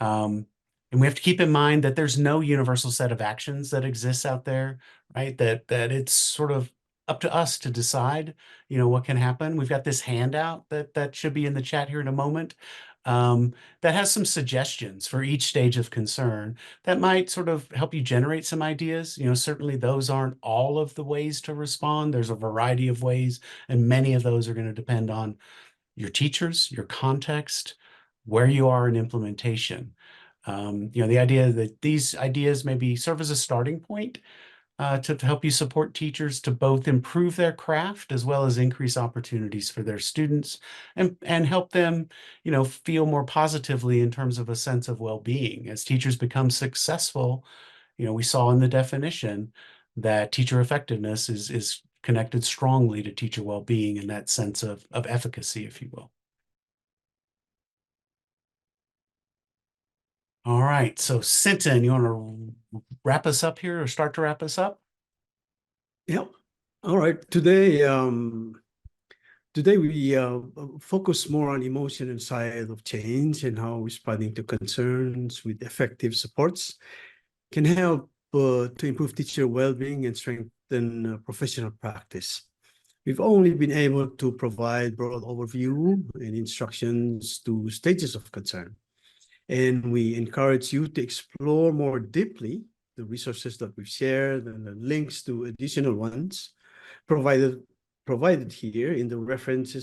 And we have to keep in mind that there's no universal set of actions that exists out there, right? That it's sort of up to us to decide, what can happen. We've got this handout that should be in the chat here in a moment. That has some suggestions for each stage of concern that might sort of help you generate some ideas. Certainly those aren't all of the ways to respond. There's a variety of ways, and many of those are going to depend on your teachers, your context, where you are in implementation. The idea that these ideas maybe serve as a starting point to help you support teachers to both improve their craft as well as increase opportunities for their students, and help them, feel more positively in terms of a sense of well-being. As teachers become successful, we saw in the definition that teacher effectiveness is connected strongly to teacher well-being and that sense of efficacy, if you will. All right, so Sinton, you want to wrap us up here or start to wrap us up? Yep. All right. Today we focus more on emotion and side of change, and how responding to concerns with effective supports can help to improve teacher well-being and strengthen professional practice. We've only been able to provide broad overview and instructions to stages of concern. And we encourage you to explore more deeply the resources that we've shared and the links to additional ones provided here in the reference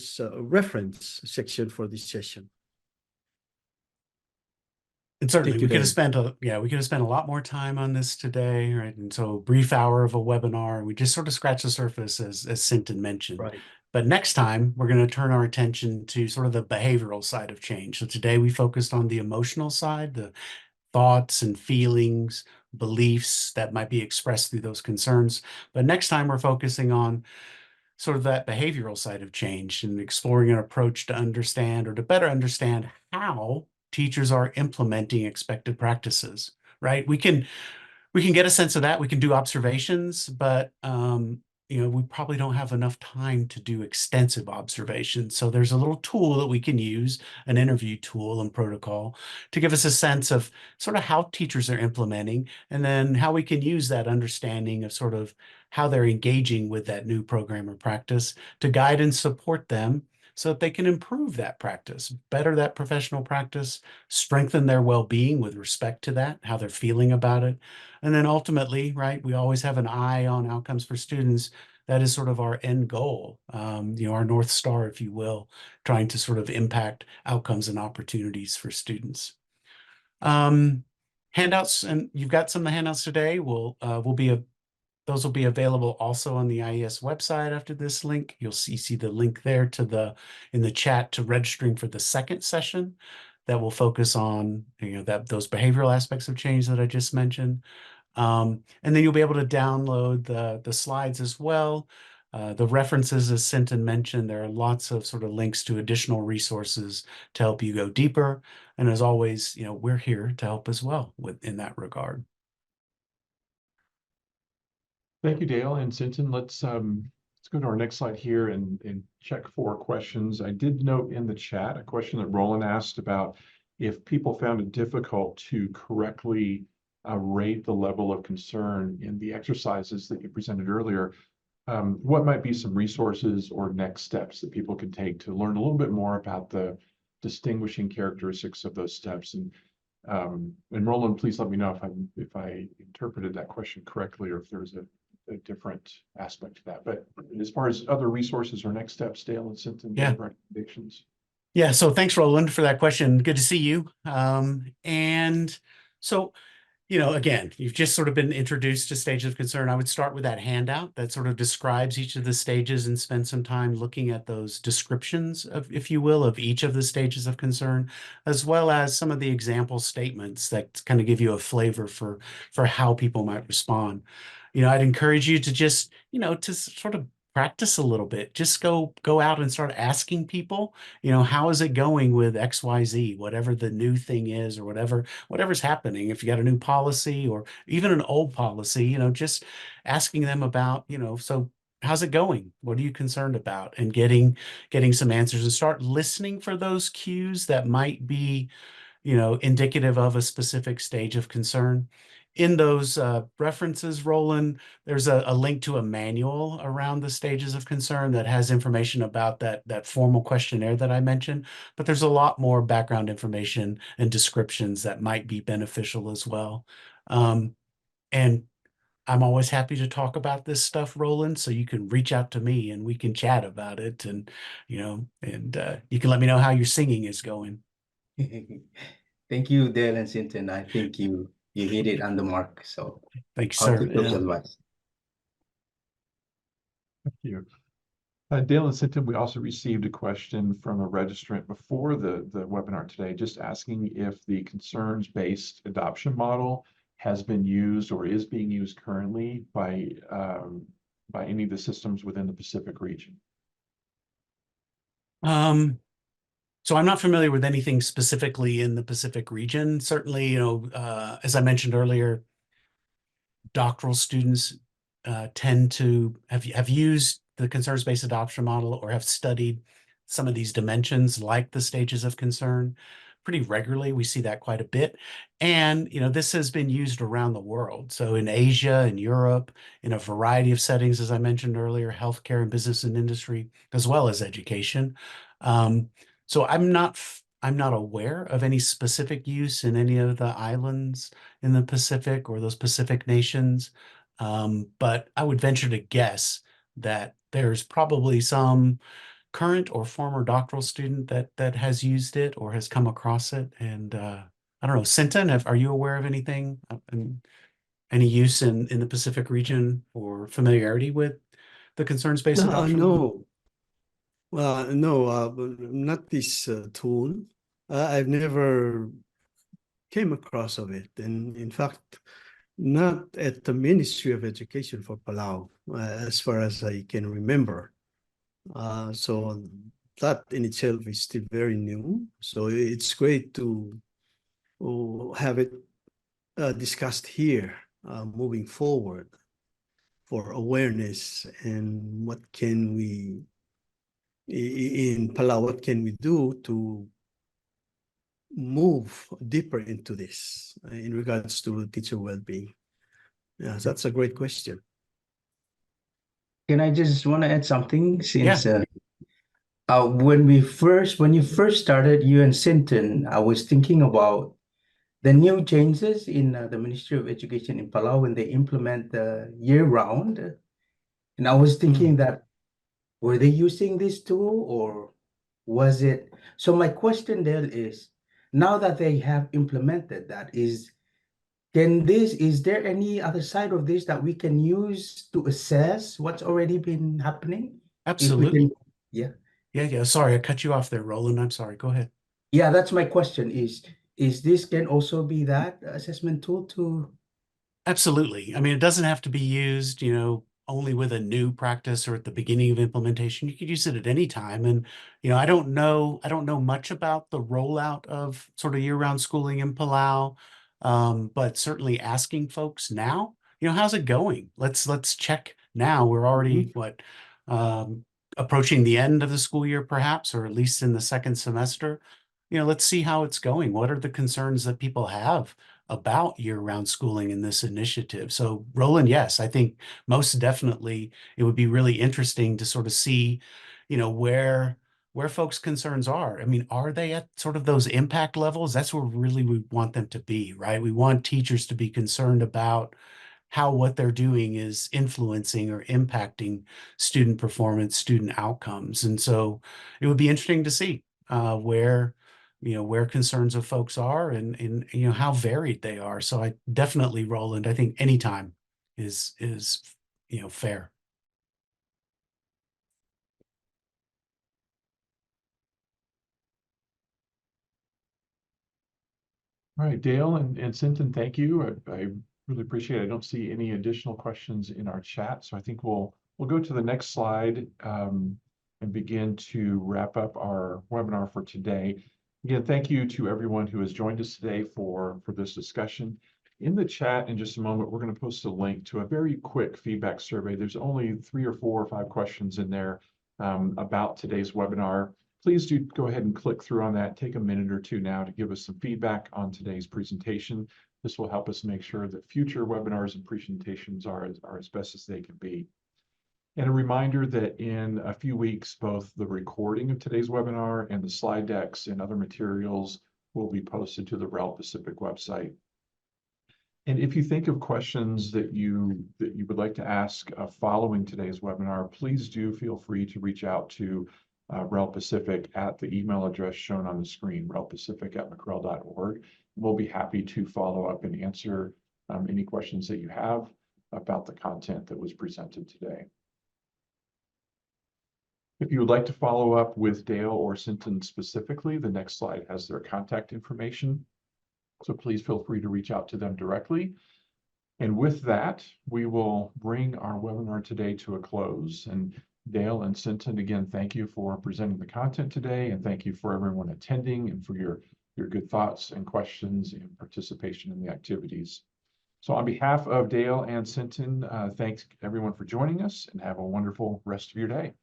section for this session. And certainly we could have spent a lot more time on this today, right? And so a brief hour of a webinar, we just sort of scratched the surface, as Sinton mentioned. Right. But next time, we're going to turn our attention to sort of the behavioral side of change. So today we focused on the emotional side, the thoughts and feelings, beliefs that might be expressed through those concerns. But next time, we're focusing on sort of that behavioral side of change and exploring an approach to understand, or to better understand, how teachers are implementing expected practices, right? We can get a sense of that. We can do observations, but we probably don't have enough time to do extensive observations. So there's a little tool that we can use, an interview tool and protocol, to give us a sense of sort of how teachers are implementing, and then how we can use that understanding of sort of how they're engaging with that new program or practice to guide and support them so that they can improve that practice, better that professional practice, strengthen their well-being with respect to that, how they're feeling about it. And then ultimately, right, we always have an eye on outcomes for students. That is sort of our end goal, our North Star, if you will, trying to sort of impact outcomes and opportunities for students. Handouts, and you've got some of the handouts today. Those will be available also on the IES website after this link. You'll see the link there in the chat to registering for the second session that will focus on those behavioral aspects of change that I just mentioned. And then you'll be able to download the slides as well. The references, as Sinton mentioned, there are lots of sort of links to additional resources to help you go deeper. And as always, we're here to help as well in that regard. Thank you, Dale and Sinton. Let's go to our next slide here and check for questions. I did note in the chat a question that Roland asked about if people found it difficult to correctly rate the level of concern in the exercises that you presented earlier. What might be some resources or next steps that people can take to learn a little bit more about the distinguishing characteristics of those steps? And Roland, please let me know if I interpreted that question correctly or if there's a different aspect to that. But as far as other resources or next steps, Dale and Sinton, Yeah. recommendations. Yeah, so thanks, Roland, for that question. Good to see you. And so, again, you've just sort of been introduced to stages of concern. I would start with that handout that sort of describes each of the stages and spend some time looking at those descriptions of, if you will, of each of the stages of concern, as well as some of the example statements that kind of give you a flavor for how people might respond. I'd encourage you to just, to sort of practice a little bit. Just go out and start asking people, how is it going with XYZ, whatever the new thing is, or whatever's happening. If you got a new policy or even an old policy, just asking them about, so how's it going? What are you concerned about? And getting some answers, and start listening for those cues that might be, indicative of a specific stage of concern. In those references, Roland, there's a link to a manual around the stages of concern that has information about that formal questionnaire that I mentioned, but there's a lot more background information and descriptions that might be beneficial as well. And I'm always happy to talk about this stuff, Roland, so you can reach out to me and we can chat about it, and you can let me know how your singing is going. Thank you, Dale and Sinton. I think you hit it on the mark. So Thanks, I'll sir. take those Yeah. advice. Thank you. Dale and Sinton, we also received a question from a registrant before the webinar today, just asking if the concerns-based adoption model has been used or is being used currently by any of the systems within the Pacific region. So I'm not familiar with anything specifically in the Pacific region. Certainly, as I mentioned earlier, doctoral students tend to have used the concerns-based adoption model or have studied some of these dimensions like the stages of concern pretty regularly. We see that quite a bit. And, this has been used around the world. So in Asia and Europe, in a variety of settings, as I mentioned earlier, healthcare and business and industry, as well as education. So I'm not aware of any specific use in any of the islands in the Pacific or those Pacific nations. But I would venture to guess that there's probably some current or former doctoral student that has used it or has come across it. And I don't know, Sinton, are you aware of anything, any use in the Pacific region or familiarity with the concerns-based adoption? No. No, not this tool. I've never came across of it. And in fact, not at the Ministry of Education for Palau, as far as I can remember. So that in itself is still very new. So it's great to have it discussed here moving forward for awareness and what can we, in Palau, what can we do to move deeper into this in regards to teacher well-being? Yeah, that's a great question. Can I just want to add something since when you first started, you and Sinton, I was thinking about the new changes in the Ministry of Education in Palau when they implement the year-round, and I was thinking that were they using this tool or was it? So my question there is, now that they have implemented that, is there any other side of this that we can use to assess what's already been happening? Absolutely. Yeah. Yeah. Sorry, I cut you off there, Roland. I'm sorry. Go ahead. Yeah, that's my question. Is this can also be that assessment tool to? Absolutely. I mean, it doesn't have to be used, only with a new practice or at the beginning of implementation. You could use it at any time. And, I don't know much about the rollout of sort of year-round schooling in Palau, but certainly asking folks now, how's it going? Let's check now. We're already approaching the end of the school year, perhaps, or at least in the second semester. Let's see how it's going. What are the concerns that people have about year-round schooling in this initiative? So, Roland, yes, I think most definitely it would be really interesting to sort of see, where folks' concerns are. I mean, are they at sort of those impact levels? That's where really we want them to be, right? We want teachers to be concerned about how what they're doing is influencing or impacting student performance, student outcomes. And so it would be interesting to see where concerns of folks are and how varied they are. So I definitely, Roland, I think any time is fair. All right, Dale and Sinton, thank you. I really appreciate it. I don't see any additional questions in our chat, so I think we'll go to the next slide and begin to wrap up our webinar for today. Again, thank you to everyone who has joined us today for this discussion. In the chat in just a moment, we're going to post a link to a very quick feedback survey. There's only 3 or 4 or 5 questions in there about today's webinar. Please do go ahead and click through on that. Take a minute or two now to give us some feedback on today's presentation. This will help us make sure that future webinars and presentations are as best as they can be. And a reminder that in a few weeks, both the recording of today's webinar and the slide decks and other materials will be posted to the REL Pacific website. And if you think of questions that you would like to ask following today's webinar, please do feel free to reach out to REL Pacific at the email address shown on the screen, relpacific@mcrel.org. We'll be happy to follow up and answer any questions that you have about the content that was presented today. If you would like to follow up with Dale or Sinton specifically, the next slide has their contact information. So please feel free to reach out to them directly. And with that, we will bring our webinar today to a close. And Dale and Sinton, again, thank you for presenting the content today, and thank you for everyone attending and for your good thoughts and questions and participation in the activities. So on behalf of Dale and Sinton, thanks everyone for joining us, and have a wonderful rest of your day.